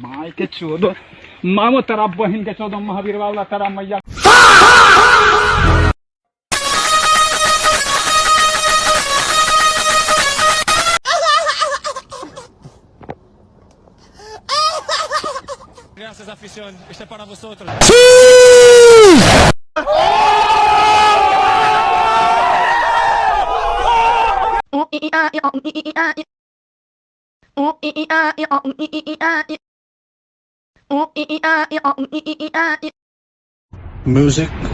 माय के चौदह मामो तेरा बहन के 14 महावीर वाला तेरा मैया Gracias afición, este es para vosotros. Music.